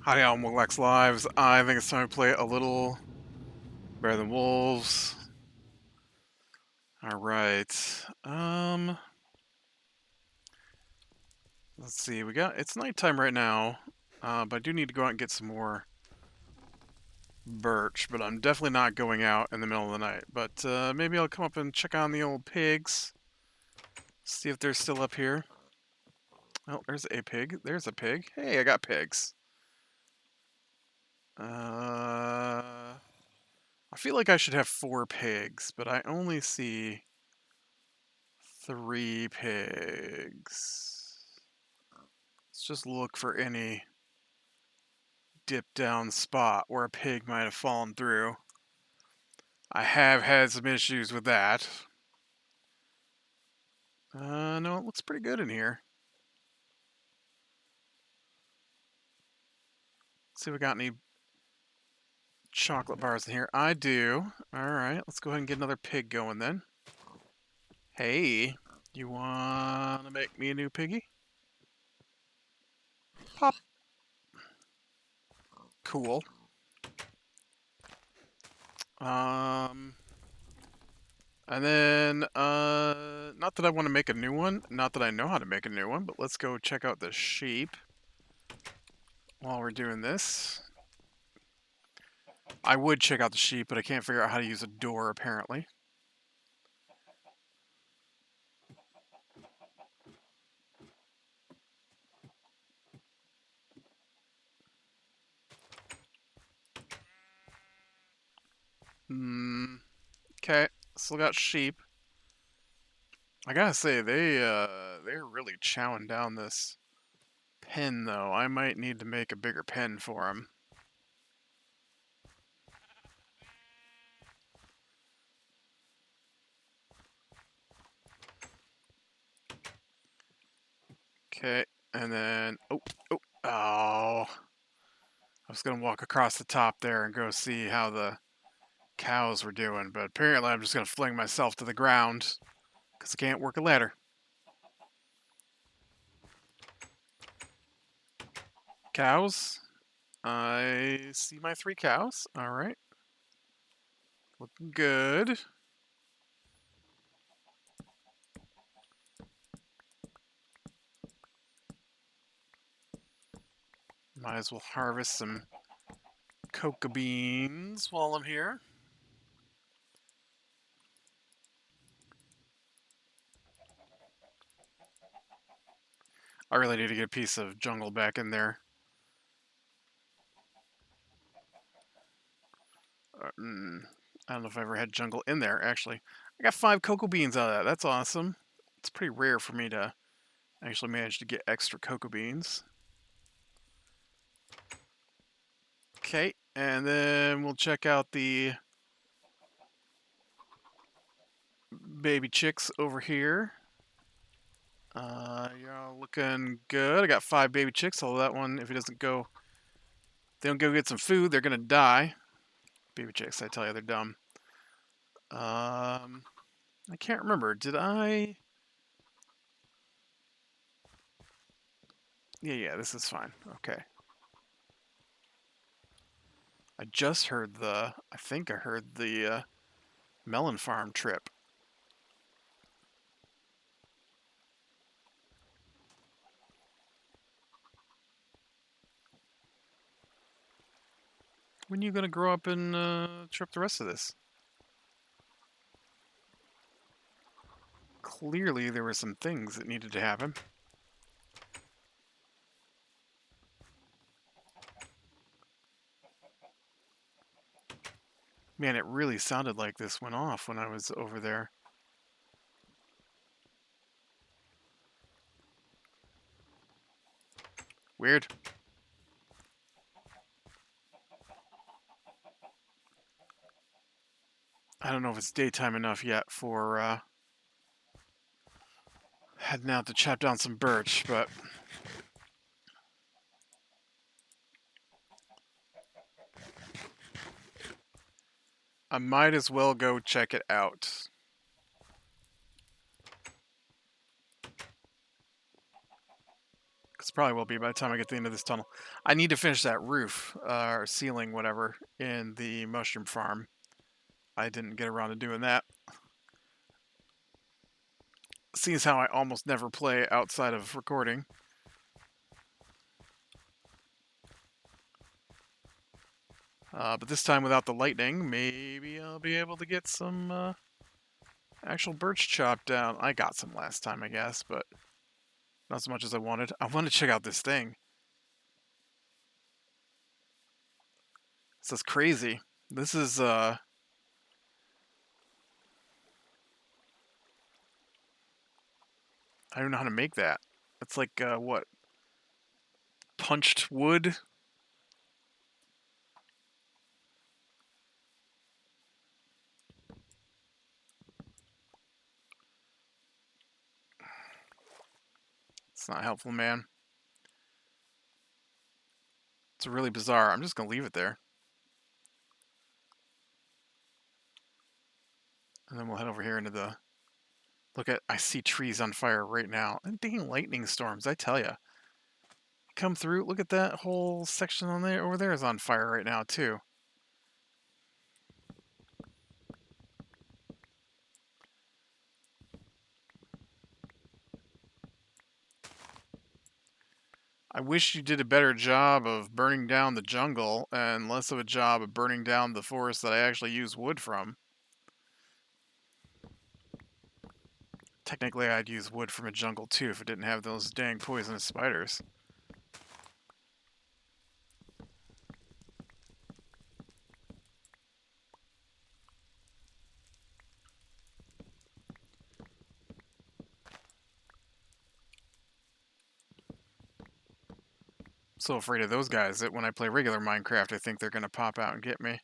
Howdy, all Molex Lives. I think it's time to play a little Better Than Wolves. Alright. Let's see. It's nighttime right now, but I do need to go out and get some more birch, but I'm definitely not going out in the middle of the night. But maybe I'll come up and check on the old pigs, see if they're still up here. Oh, there's a pig. There's a pig. Hey, I got pigs. I feel like I should have 4 pigs, but I only see 3 pigs. Let's just look for any dip down spot where a pig might have fallen through. I have had some issues with that. No, it looks pretty good in here. Let's see if we got any chocolate bars in here. I do. Alright, let's go ahead and get another pig going then. Hey, you wanna make me a new piggy? Pop. Cool. And then, not that I want to make a new one, not that I know how to make a new one, but let's go check out the sheep while we're doing this. I would check out the sheep, but I can't figure out how to use a door, apparently. Okay, still got sheep. I gotta say, they're really chowing down this pen, though. I might need to make a bigger pen for them. Okay, and then, oh, I was gonna walk across the top there and go see how the cows were doing, but apparently I'm just gonna fling myself to the ground because I can't work a ladder. Cows. I see my 3 cows. Alright. Looking good. Might as well harvest some cocoa beans while I'm here. I really need to get a piece of jungle back in there. I don't know if I ever had jungle in there, actually. I got 5 cocoa beans out of that. That's awesome. It's pretty rare for me to actually manage to get extra cocoa beans. Okay, and then we'll check out the baby chicks over here. Y'all looking good. I got 5 baby chicks, although that one, if it doesn't go, they don't go get some food, they're gonna die. Baby chicks, I tell you, they're dumb. I can't remember. Did I? Yeah, this is fine. Okay. I just heard I think I heard the melon farm trip. When are you gonna grow up and trip the rest of this? Clearly there were some things that needed to happen. Man, it really sounded like this went off when I was over there. Weird. I don't know if it's daytime enough yet for Heading out to chop down some birch, but I might as well go check it out. Because probably will be by the time I get to the end of this tunnel. I need to finish that roof, or ceiling, whatever, in the mushroom farm. I didn't get around to doing that. Seeing as how I almost never play outside of recording. But this time without the lightning, maybe I'll be able to get some actual birch chopped down. I got some last time, I guess, but not as much as I wanted. I want to check out this thing. This is crazy. This is, I don't know how to make that. It's like, what? Punched wood? It's not helpful, man. It's really bizarre. I'm just going to leave it there. And then we'll head over here into the... Look at... I see trees on fire right now. And dang lightning storms, I tell ya. Come through. Look at that whole section on there. Over there is on fire right now, too. I wish you did a better job of burning down the jungle and less of a job of burning down the forest that I actually use wood from. Technically, I'd use wood from a jungle too if it didn't have those dang poisonous spiders. So afraid of those guys that when I play regular Minecraft, I think they're going to pop out and get me.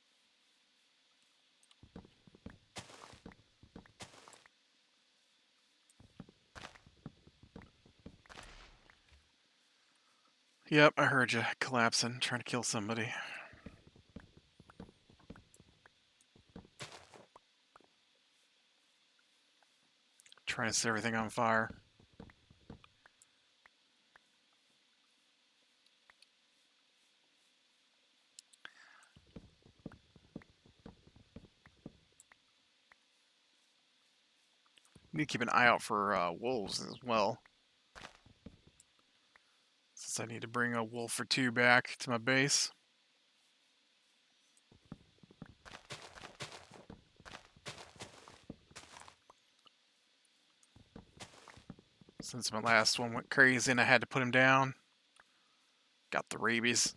Yep, I heard you collapsing, trying to kill somebody. Trying to set everything on fire. Need to keep an eye out for wolves as well. Since I need to bring a wolf or two back to my base. Since my last one went crazy and I had to put him down. Got the rabies.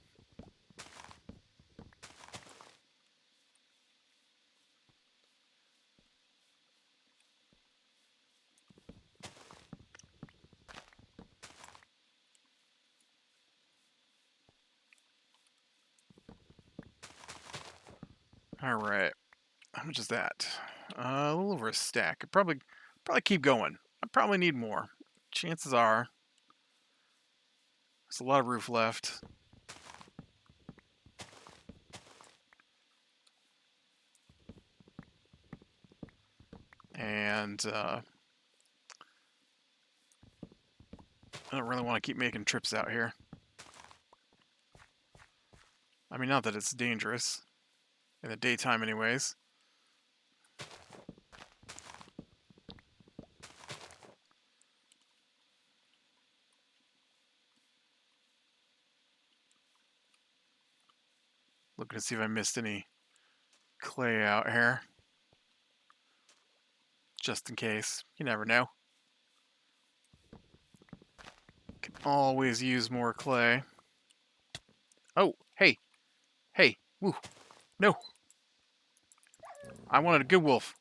Alright. How much is that? A little over a stack. I'd probably keep going. I probably need more. Chances are there's a lot of roof left. And I don't really want to keep making trips out here. I mean, not that it's dangerous. In the daytime anyways. Looking to see if I missed any clay out here. Just in case. You never know. Can always use more clay. Oh, hey. Hey. Woo. No. I wanted a good wolf.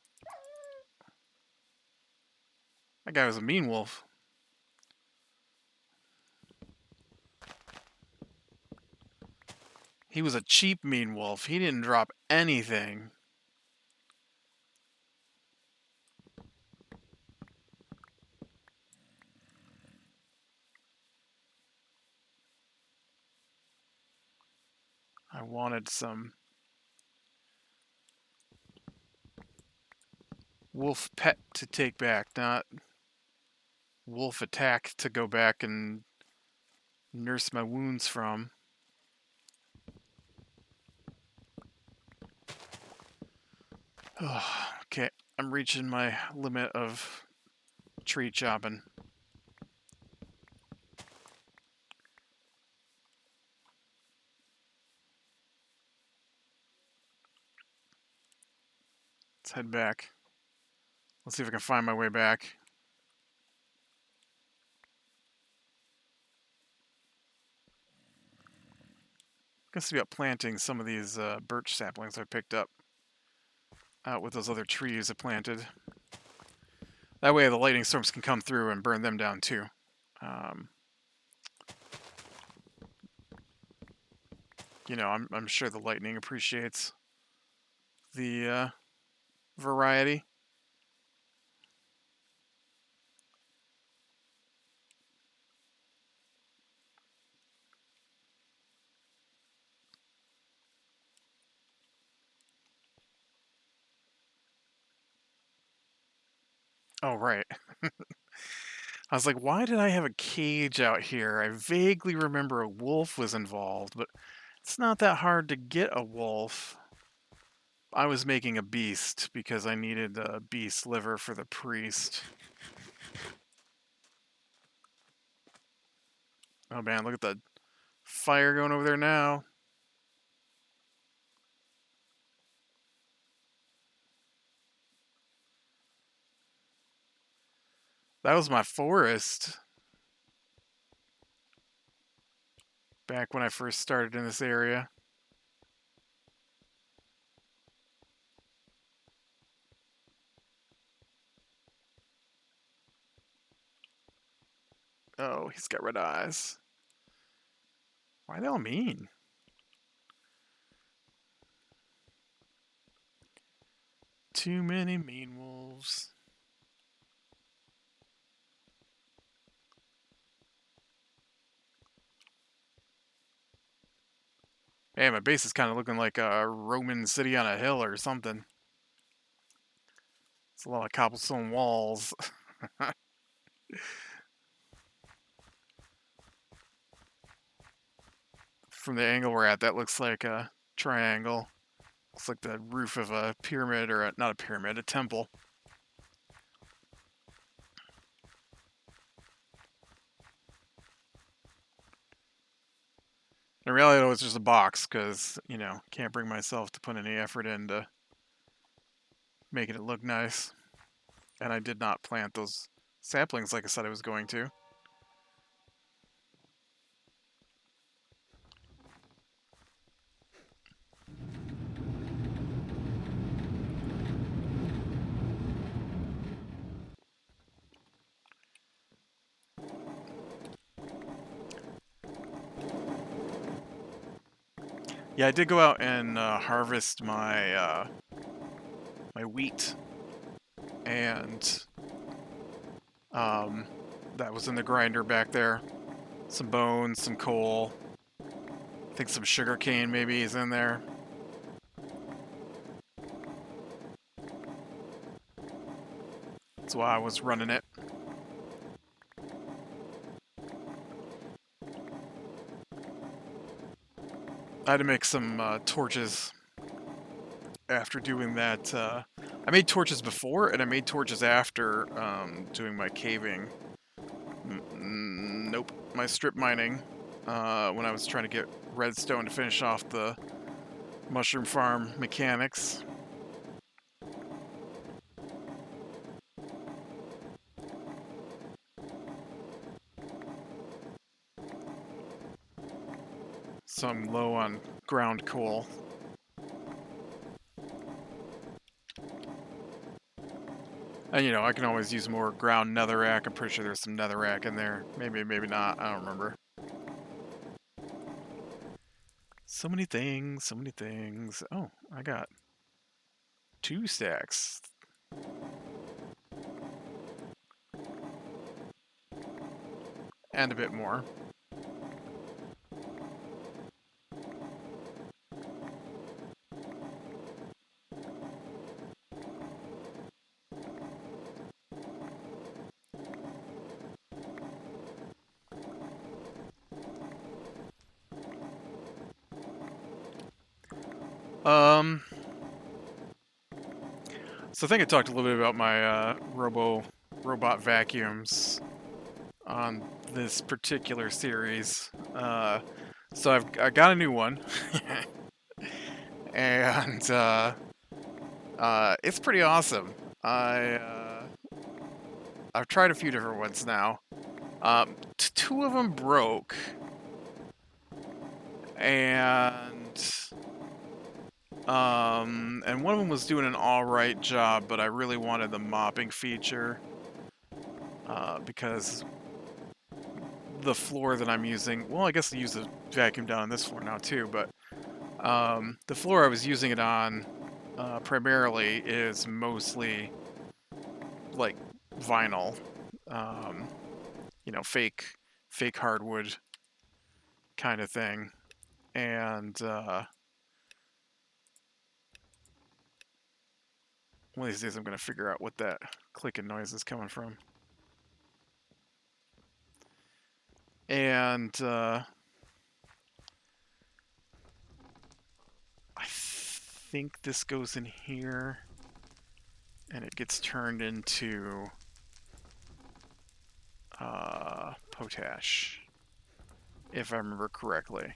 That guy was a mean wolf. He was a cheap mean wolf. He didn't drop anything. I wanted some wolf pet to take back, not wolf attack to go back and nurse my wounds from. Oh, okay, I'm reaching my limit of tree chopping. Let's head back. Let's see if I can find my way back. I'm gonna see about planting some of these birch saplings I picked up out with those other trees I planted. That way the lightning storms can come through and burn them down too. Um, you know, I'm sure the lightning appreciates the variety. Oh, right. I was like, why did I have a cage out here? I vaguely remember a wolf was involved, but it's not that hard to get a wolf. I was making a beast because I needed a beast liver for the priest. Oh man, look at the fire going over there now. That was my forest back when I first started in this area. Oh, he's got red eyes. Why are they all mean? Too many mean wolves. Hey, my base is kind of looking like a Roman city on a hill or something. It's a lot of cobblestone walls. From the angle we're at, that looks like a triangle. Looks like the roof of a pyramid, or not a pyramid, a temple. In reality, it was just a box because, you know, can't bring myself to put any effort into making it look nice. And I did not plant those saplings like I said I was going to. Yeah, I did go out and harvest my wheat, and that was in the grinder back there. Some bones, some coal. I think some sugar cane maybe is in there. That's why I was running it. I had to make some torches after doing that. I made torches before, and I made torches after doing my caving. Nope, my strip mining. When I was trying to get redstone to finish off the mushroom farm mechanics. So I'm low on ground coal. And you know, I can always use more ground netherrack. I'm pretty sure there's some netherrack in there. Maybe, maybe not. I don't remember. So many things, so many things. Oh, I got 2 stacks. And a bit more. Um, so I think I talked a little bit about my robot vacuums on this particular series. So I got a new one, and it's pretty awesome. I I've tried a few different ones now. Two of them broke, and and one of them was doing an all right job, but I really wanted the mopping feature because the floor that I'm using, well, I guess I use the vacuum down on this floor now too, but the floor I was using it on primarily is mostly like vinyl, um, fake hardwood kind of thing, and one of these days I'm gonna figure out what that clicking noise is coming from. And I think this goes in here, and it gets turned into potash, if I remember correctly.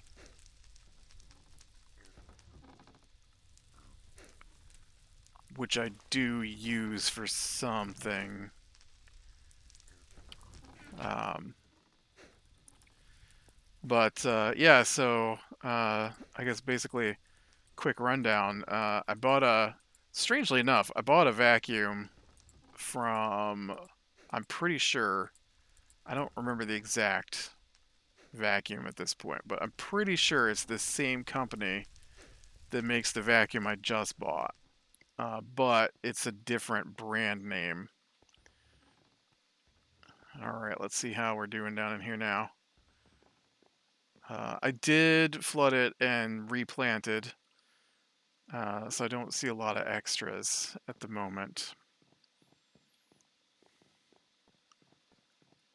Which I do use for something. Um, but yeah, so I guess basically, quick rundown. Strangely enough, I bought a vacuum from, I'm pretty sure, I don't remember the exact vacuum at this point, but I'm pretty sure it's the same company that makes the vacuum I just bought. But it's a different brand name. All right, let's see how we're doing down in here now. I did flood it and replanted, so I don't see a lot of extras at the moment.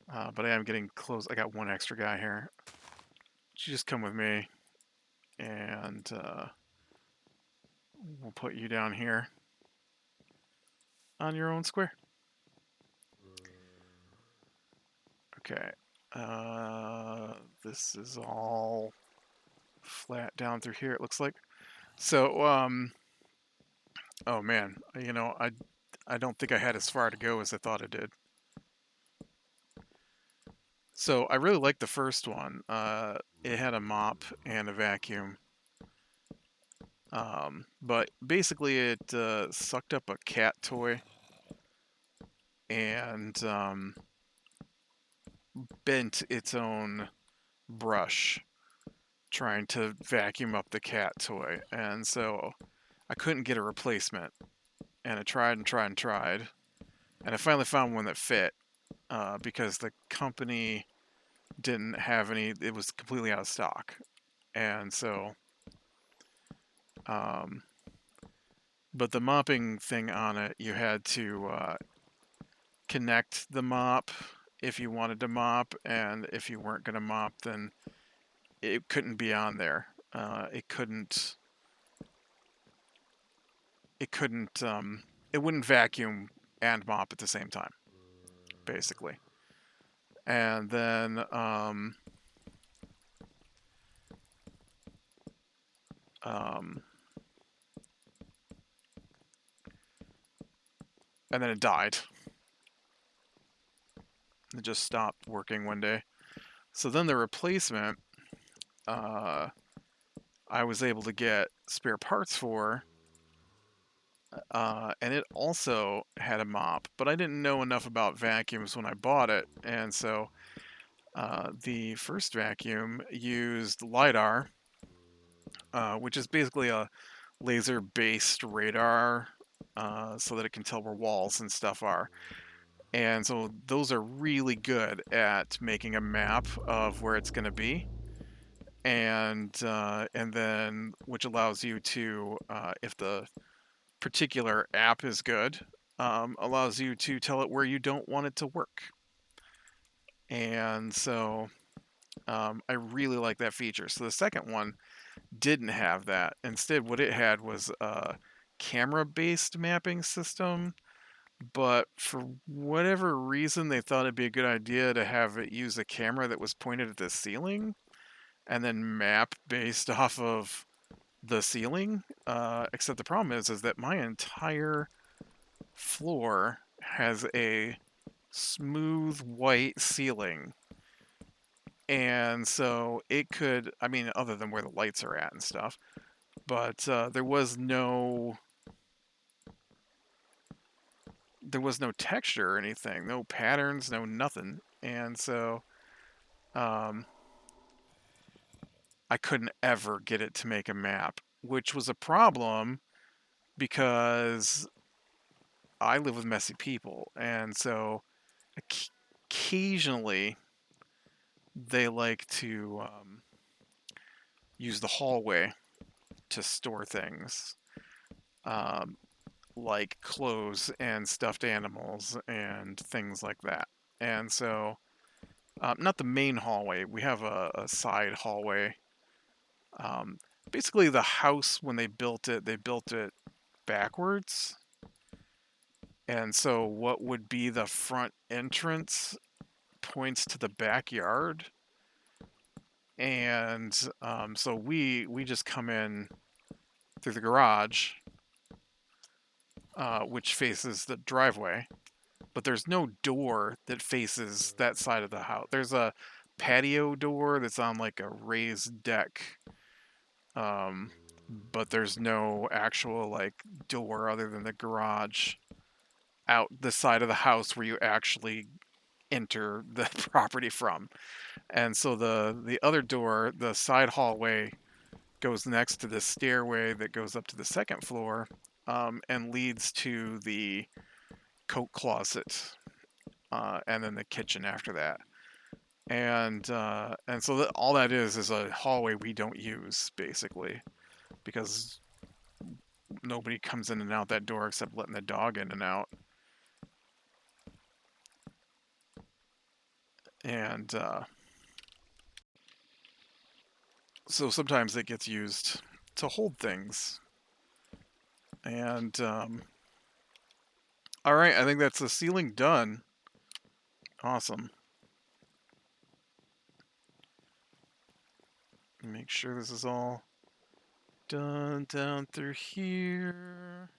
But I am getting close. I got one extra guy here. You just come with me, and we'll put you down here on your own square. Okay. This is all flat down through here, it looks like. So, oh man, I don't think I had as far to go as I thought I did. So I really liked the first one. It had a mop and a vacuum. But basically it sucked up a cat toy and bent its own brush trying to vacuum up the cat toy. And so I couldn't get a replacement. And I tried and tried and tried. And I finally found one that fit because the company didn't have any, it was completely out of stock. And so, but the mopping thing on it, you had to connect the mop if you wanted to mop, and if you weren't going to mop, then it couldn't be on there. It wouldn't vacuum and mop at the same time, basically. And then, and then it died. It just stopped working one day. So then the replacement, I was able to get spare parts for, and it also had a mop, but I didn't know enough about vacuums when I bought it, and so the first vacuum used LiDAR, which is basically a laser-based radar, so that it can tell where walls and stuff are. And so those are really good at making a map of where it's going to be, and then which allows you to, if the particular app is good, allows you to tell it where you don't want it to work. And so I really like that feature. So the second one, didn't have that. Instead, what it had was a camera-based mapping system, but for whatever reason, they thought it'd be a good idea to have it use a camera that was pointed at the ceiling and then map based off of the ceiling. Except the problem is that my entire floor has a smooth white ceiling. And so it could, I mean, other than where the lights are at and stuff, but there was no texture or anything, no patterns, no nothing. And so um, I couldn't ever get it to make a map, which was a problem because I live with messy people. And so occasionally they like to use the hallway to store things, um, like clothes and stuffed animals and things like that. And so, not the main hallway, we have a side hallway. Um, Basically, the house, when they built it backwards. And so, what would be the front entrance points to the backyard. And so we just come in through the garage, which faces the driveway, but there's no door that faces that side of the house. There's a patio door that's on like a raised deck, um, but there's no actual like door other than the garage out the side of the house where you actually enter the property from. And so the other door, the side hallway, goes next to the stairway that goes up to the second floor, and leads to the coat closet, and then the kitchen after that. And so all that is a hallway we don't use basically because nobody comes in and out that door except letting the dog in and out. And so sometimes it gets used to hold things. And all right, I think that's the ceiling done. Awesome. Make sure this is all done down through here.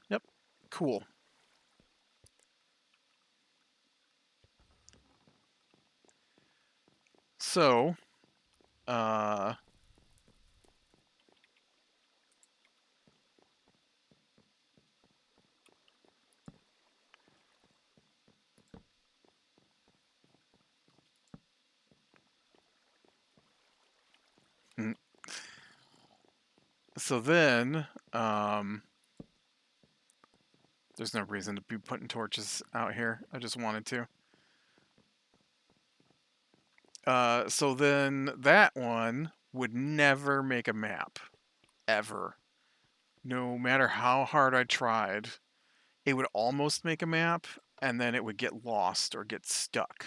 Yep, cool. So, uh, mm, so then, there's no reason to be putting torches out here. I just wanted to. So then that one would never make a map, ever. No matter how hard I tried, it would almost make a map, and then it would get lost or get stuck.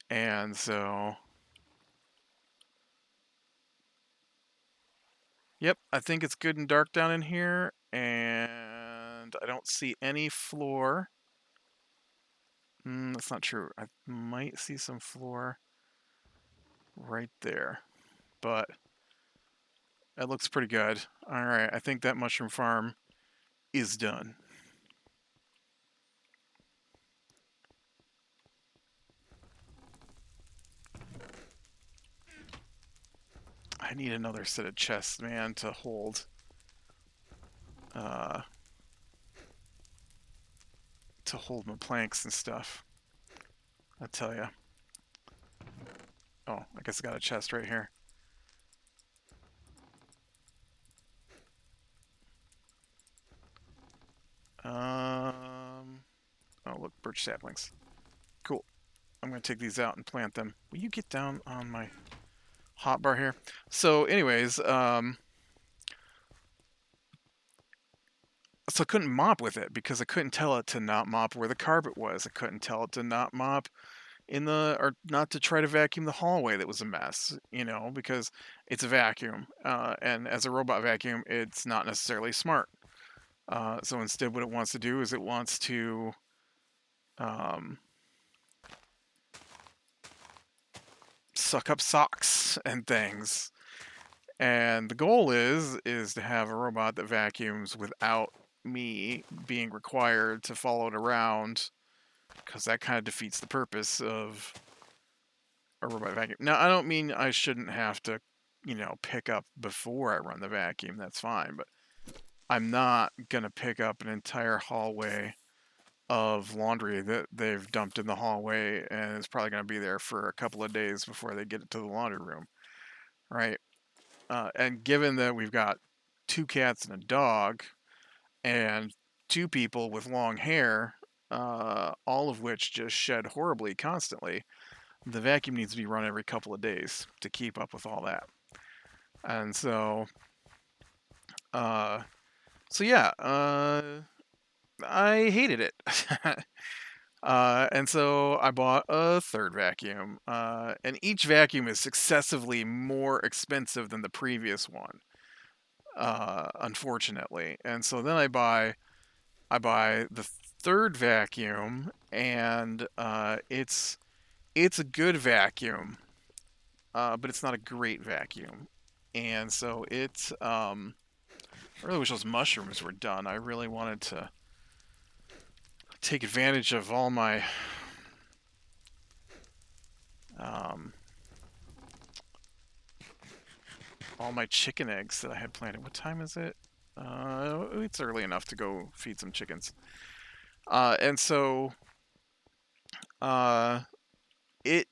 And so, yep, I think it's good and dark down in here, and I don't see any floor. That's not true. I might see some floor right there, but it looks pretty good. All right, I think that mushroom farm is done. I need another set of chests, man, uh, to hold my planks and stuff. I tell you. Oh, I guess I got a chest right here. Oh look, birch saplings. Cool. I'm gonna take these out and plant them. Will you get down on my hotbar here? So, anyways, so I couldn't mop with it because I couldn't tell it to not mop where the carpet was. I couldn't tell it to not mop or not to try to vacuum the hallway that was a mess, because it's a vacuum. And as a robot vacuum, it's not necessarily smart. So instead, what it wants to do is it wants to um, suck up socks and things. And the goal is to have a robot that vacuums without me being required to follow it around, because that kind of defeats the purpose of a robot vacuum. Now, I don't mean I shouldn't have to, pick up before I run the vacuum. That's fine, but I'm not gonna pick up an entire hallway of laundry that they've dumped in the hallway, and it's probably gonna be there for a couple of days before they get it to the laundry room, right? And given that we've got two cats and a dog, and two people with long hair, all of which just shed horribly constantly, the vacuum needs to be run every couple of days to keep up with all that. And uh, so yeah, I hated it. And so I bought a third vacuum. And each vacuum is successively more expensive than the previous one, unfortunately. And so then I buy the third vacuum, and it's a good vacuum, but it's not a great vacuum. And so I really wish those mushrooms were done. I really wanted to take advantage of um, all my chicken eggs that I had planted. What time is it? It's early enough to go feed some chickens. And so uh, it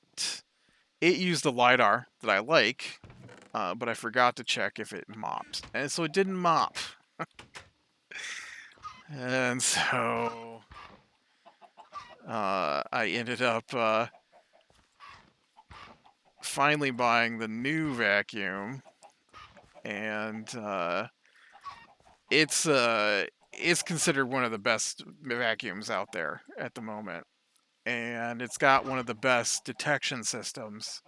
it used the lidar that I like, but I forgot to check if it mopped, and so it didn't mop. And so I ended up finally buying the new vacuum, and it's considered one of the best vacuums out there at the moment, and it's got one of the best detection systems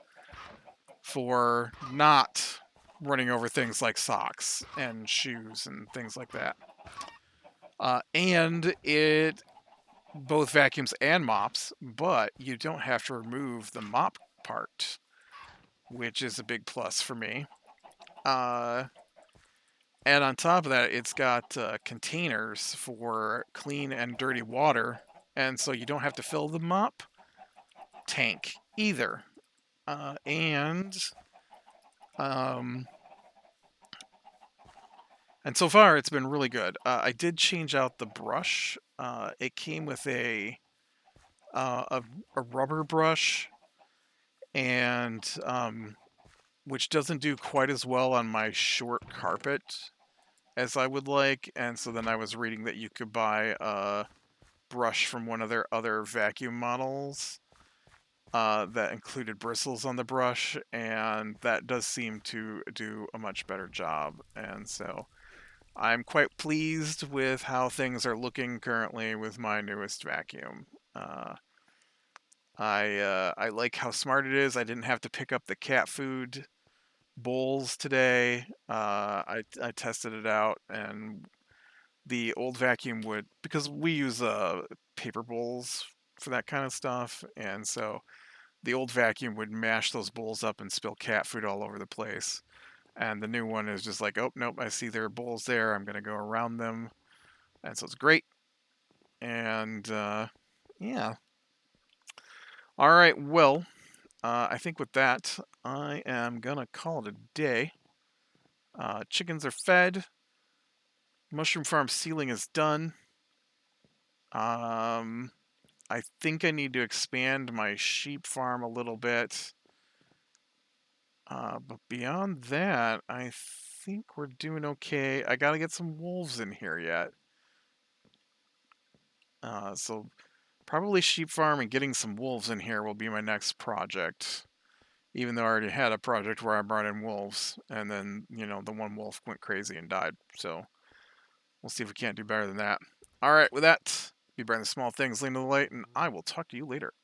for not running over things like socks and shoes and things like that. And it both vacuums and mops, but you don't have to remove the mop part, which is a big plus for me. Uh, and on top of that, it's got containers for clean and dirty water, and so you don't have to fill the mop tank either. And um, and so far, it's been really good. I did change out the brush. It came with uh, a a rubber brush, and which doesn't do quite as well on my short carpet as I would like. And so then I was reading that you could buy a brush from one of their other vacuum models that included bristles on the brush, and that does seem to do a much better job. And so I'm quite pleased with how things are looking currently with my newest vacuum. Uh, I like how smart it is. I didn't have to pick up the cat food bowls today. I tested it out, and the old vacuum would, because we use paper bowls for that kind of stuff, and so the old vacuum would mash those bowls up and spill cat food all over the place. And the new one is just like, oh nope, I see there are bowls there. I'm gonna go around them, and so it's great. And yeah, all right. Well, I think with that, I am gonna call it a day. Chickens are fed. Mushroom farm ceiling is done. I think I need to expand my sheep farm a little bit. But beyond that, I think we're doing okay. I gotta get some wolves in here yet. So probably sheep farm and getting some wolves in here will be my next project. Even though I already had a project where I brought in wolves, and then, the one wolf went crazy and died. So we'll see if we can't do better than that. All right, with that, be bright in the small things, lean to the light, and I will talk to you later.